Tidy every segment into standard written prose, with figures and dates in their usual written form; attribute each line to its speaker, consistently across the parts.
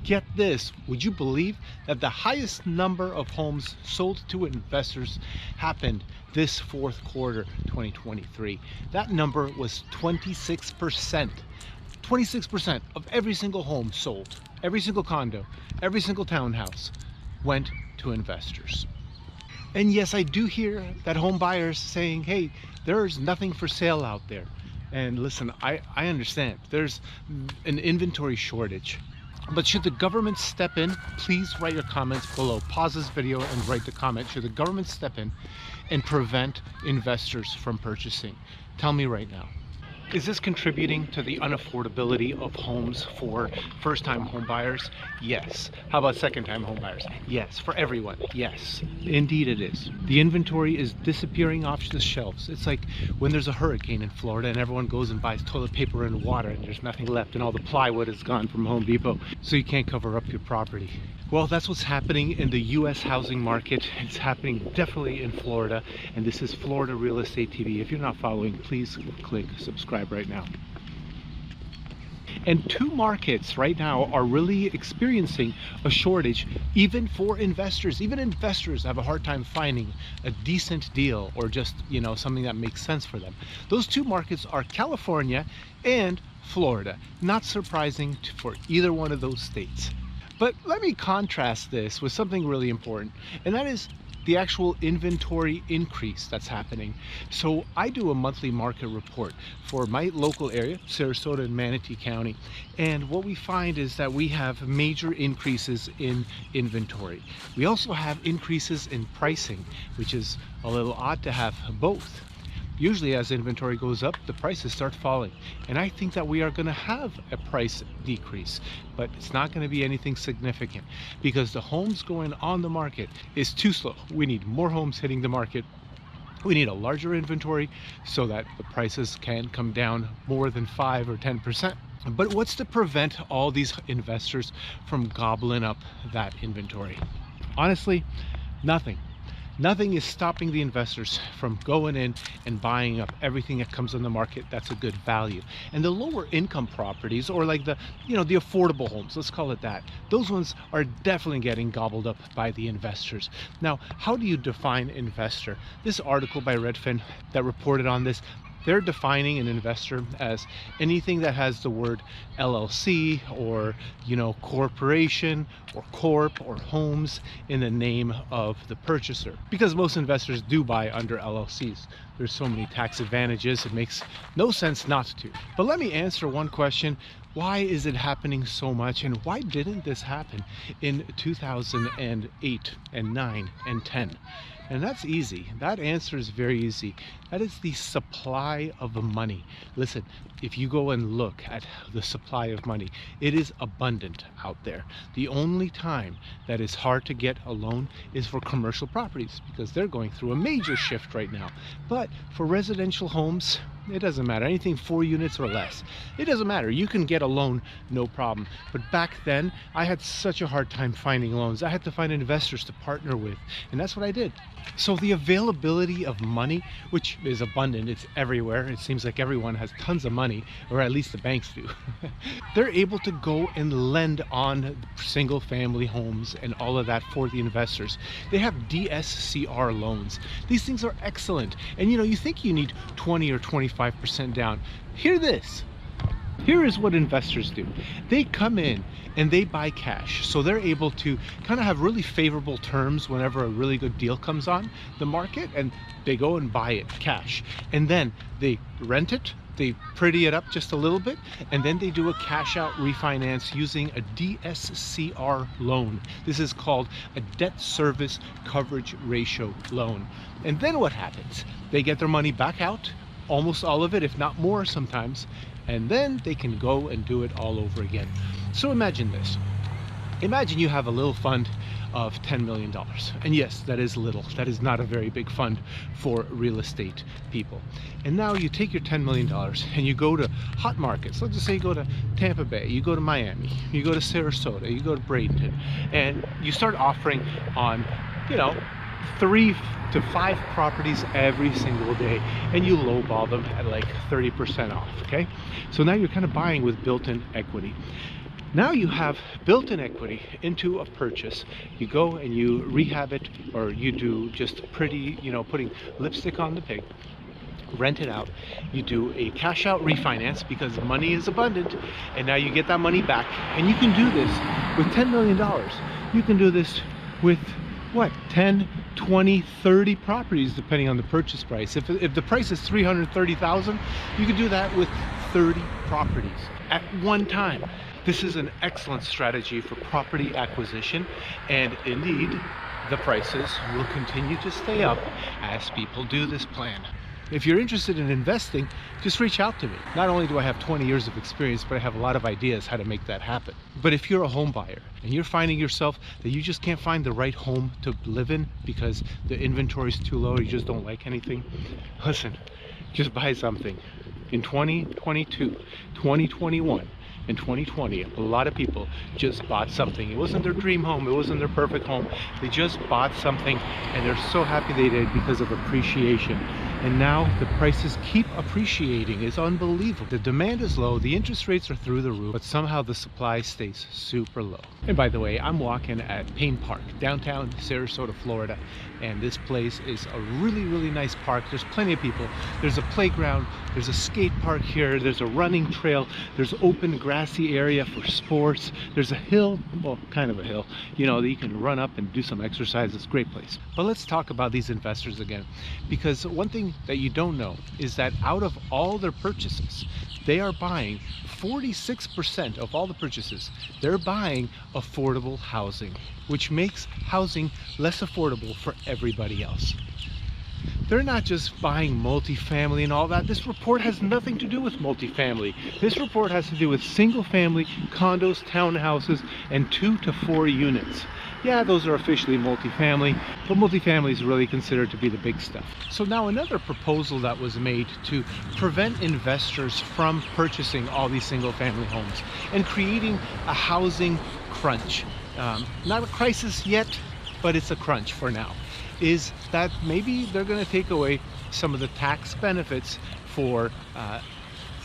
Speaker 1: Get this, would you believe that the highest number of homes sold to investors happened this fourth quarter 2023? That number was 26%. 26% of every single home sold, every single condo, every single townhouse went to investors. And yes, I do hear that home buyers saying, hey, there's nothing for sale out there. And listen, I understand there's an inventory shortage. But should the government step in? Please write your comments below. Pause this video and write the comment. Should the government step in and prevent investors from purchasing? Tell me right now. Is this contributing to the unaffordability of homes for first-time home buyers? Yes. How about second-time home buyers? Yes. For everyone? Yes. Indeed it is. The inventory is disappearing off the shelves. It's like when there's a hurricane in Florida and everyone goes and buys toilet paper and water and there's nothing left and all the plywood is gone from Home Depot, so you can't cover up your property. Well, that's what's happening in the US housing market. It's happening definitely in Florida, and this is Florida Real Estate TV. If you're not following, please click subscribe right now. And two markets right now are really experiencing a shortage, even for investors. Even investors have a hard time finding a decent deal or just, something that makes sense for them. Those two markets are California and Florida. Not surprising for either one of those states. But let me contrast this with something really important, and that is the actual inventory increase that's happening. So I do a monthly market report for my local area, Sarasota and Manatee County, and what we find is that we have major increases in inventory. We also have increases in pricing, which is a little odd to have both. Usually as inventory goes up, the prices start falling. And I think that we are going to have a price decrease, but it's not going to be anything significant because the homes going on the market is too slow. We need more homes hitting the market. We need a larger inventory so that the prices can come down more than 5 or 10%. But what's to prevent all these investors from gobbling up that inventory? Honestly, nothing. Nothing is stopping the investors from going in and buying up everything that comes on the market that's a good value. And the lower income properties, or like the affordable homes, let's call it that, those ones are definitely getting gobbled up by the investors. Now, how do you define investor? This article by Redfin that reported on this, they're defining an investor as anything that has the word LLC or, corporation or corp or homes in the name of the purchaser. Because most investors do buy under LLCs. There's so many tax advantages, it makes no sense not to. But let me answer one question. Why is it happening so much, and why didn't this happen in 2008 and 9 and 10? And that's easy. That answer is very easy. That is the supply of money. Listen, if you go and look at the supply of money, it is abundant out there. The only time that is hard to get a loan is for commercial properties because they're going through a major shift right now. But for residential homes, it doesn't matter. Anything 4 units or less, it doesn't matter. You can get a loan, no problem. But back then, I had such a hard time finding loans. I had to find investors to partner with, and that's what I did. So the availability of money, which is abundant, it's everywhere. It seems like everyone has tons of money, or at least the banks do. They're able to go and lend on single family homes and all of that for the investors. They have DSCR loans. These things are excellent. And you think you need 20 or 25% down. Hear this. Here is what investors do. They come in and they buy cash. So they're able to kind of have really favorable terms whenever a really good deal comes on the market, and they go and buy it cash. And then they rent it, they pretty it up just a little bit, and then they do a cash-out refinance using a DSCR loan. This is called a debt service coverage ratio loan. And then what happens? They get their money back out, almost all of it, if not more sometimes, and then they can go and do it all over again. So imagine this. Imagine you have a little fund of $10 million. And yes, that is little. That is not a very big fund for real estate people. And now you take your $10 million and you go to hot markets. Let's just say you go to Tampa Bay, you go to Miami, you go to Sarasota, you go to Bradenton, and you start offering on, 3 to 5 properties every single day, and you lowball them at like 30% off, okay? So now you're kind of buying with built-in equity. Now you have built-in equity into a purchase. You go and you rehab it, or you do just pretty, putting lipstick on the pig, rent it out. You do a cash out refinance because money is abundant, and now you get that money back. And you can do this with $10 million. You can do this with what, 10, 20, 30 properties depending on the purchase price. If the price is $330,000, you can do that with 30 properties at one time. This is an excellent strategy for property acquisition, and indeed the prices will continue to stay up as people do this plan. If you're interested in investing, just reach out to me. Not only do I have 20 years of experience, but I have a lot of ideas how to make that happen. But if you're a home buyer and you're finding yourself that you just can't find the right home to live in because the inventory is too low, or you just don't like anything, listen, just buy something. In 2022, 2021, in 2020, a lot of people just bought something. It wasn't their dream home, it wasn't their perfect home. They just bought something, and they're so happy they did because of appreciation. And now the prices keep appreciating. It's unbelievable. The demand is low, the interest rates are through the roof, but somehow the supply stays super low. And by the way, I'm walking at Payne Park, downtown Sarasota, Florida. And this place is a really, really nice park. There's plenty of people. There's a playground, there's a skate park here, there's a running trail, there's open grassy area for sports, there's a hill, well, kind of a hill, that you can run up and do some exercise. It's a great place. But let's talk about these investors again, because one thing that you don't know is that out of all their purchases, they are buying 46% of all the purchases. They're buying affordable housing, which makes housing less affordable for everybody else. They're not just buying multifamily and all that. This report has nothing to do with multifamily. This report has to do with single family, condos, townhouses, and 2 to 4 units. Yeah, those are officially multifamily, but multifamily is really considered to be the big stuff. So now another proposal that was made to prevent investors from purchasing all these single family homes and creating a housing crunch. Not a crisis yet, but it's a crunch for now. Is that maybe they're going to take away some of the tax benefits for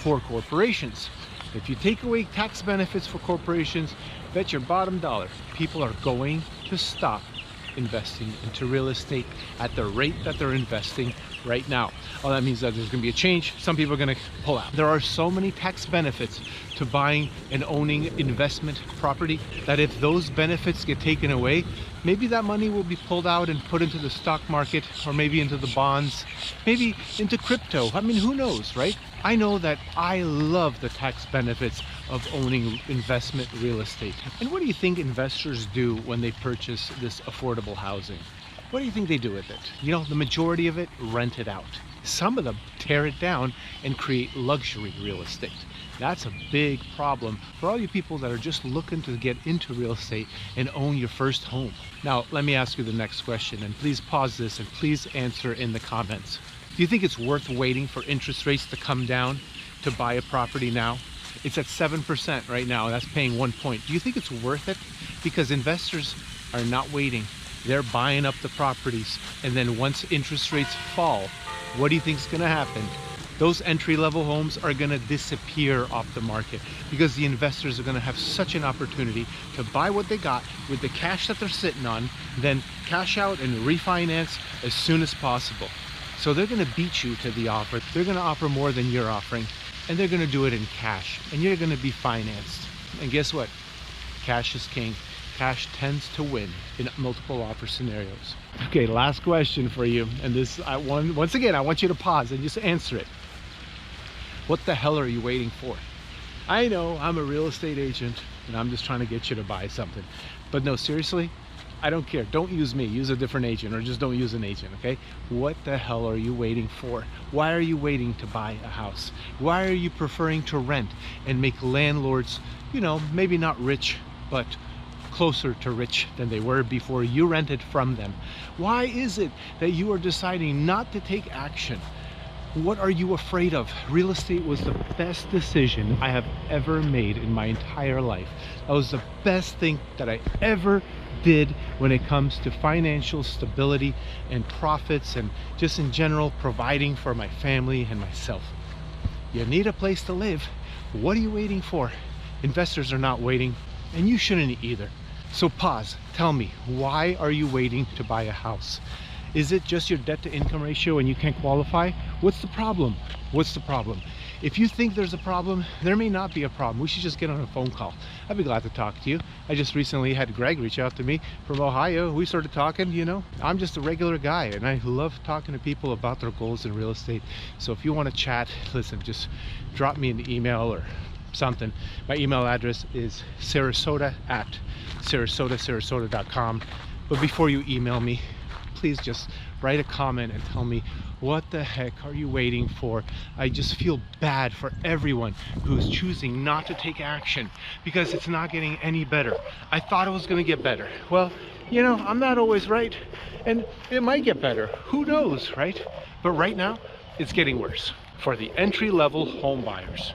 Speaker 1: corporations. If you take away tax benefits for corporations, bet your bottom dollar people are going to stop investing into real estate at the rate that they're investing right now. Well, that means that there's going to be a change. Some people are going to pull out. There are so many tax benefits to buying and owning investment property that if those benefits get taken away, maybe that money will be pulled out and put into the stock market, or maybe into the bonds, maybe into crypto. I mean, who knows, right? I know that I love the tax benefits of owning investment real estate. And what do you think investors do when they purchase this affordable housing? What do you think they do with it? The majority of it, rent it out. Some of them tear it down and create luxury real estate. That's a big problem for all you people that are just looking to get into real estate and own your first home. Now, let me ask you the next question, and please pause this and please answer in the comments. Do you think it's worth waiting for interest rates to come down to buy a property now? It's at 7% right now, and that's paying 1 point. Do you think it's worth it? Because investors are not waiting. They're buying up the properties, and then once interest rates fall, what do you think is going to happen? Those entry-level homes are going to disappear off the market because the investors are going to have such an opportunity to buy what they got with the cash that they're sitting on, then cash out and refinance as soon as possible. So they're going to beat you to the offer. They're going to offer more than you're offering, and they're going to do it in cash, and you're going to be financed. And guess what? Cash is king. Cash tends to win in multiple offer scenarios. Okay, last question for you, and this once again I want you to pause and just answer it. What the hell are you waiting for? I know I'm a real estate agent and I'm just trying to get you to buy something, but no, seriously, I don't care. Don't use me. Use a different agent, or just don't use an agent, okay? What the hell are you waiting for? Why are you waiting to buy a house? Why are you preferring to rent and make landlords, maybe not rich, but closer to rich than they were before you rented from them? Why is it that you are deciding not to take action? What are you afraid of? Real estate was the best decision I have ever made in my entire life. That was the best thing that I ever did when it comes to financial stability and profits, and just in general providing for my family and myself. You need a place to live. What are you waiting for? Investors are not waiting, and you shouldn't either. So pause, tell me, why are you waiting to buy a house? Is it just your debt to income ratio and you can't qualify? What's the problem? What's the problem? If you think there's a problem, there may not be a problem. We should just get on a phone call. I'd be glad to talk to you. I just recently had Greg reach out to me from Ohio. We started talking, you know. I'm just a regular guy and I love talking to people about their goals in real estate. So if you want to chat, listen, just drop me an email or something. My email address is sarasota@sarasota.com. But before you email me, please just write a comment and tell me, what the heck are you waiting for? I just feel bad for everyone who's choosing not to take action because it's not getting any better. I thought it was going to get better. Well, you know, I'm not always right, and it might get better. Who knows, right? But right now, it's getting worse for the entry-level home buyers.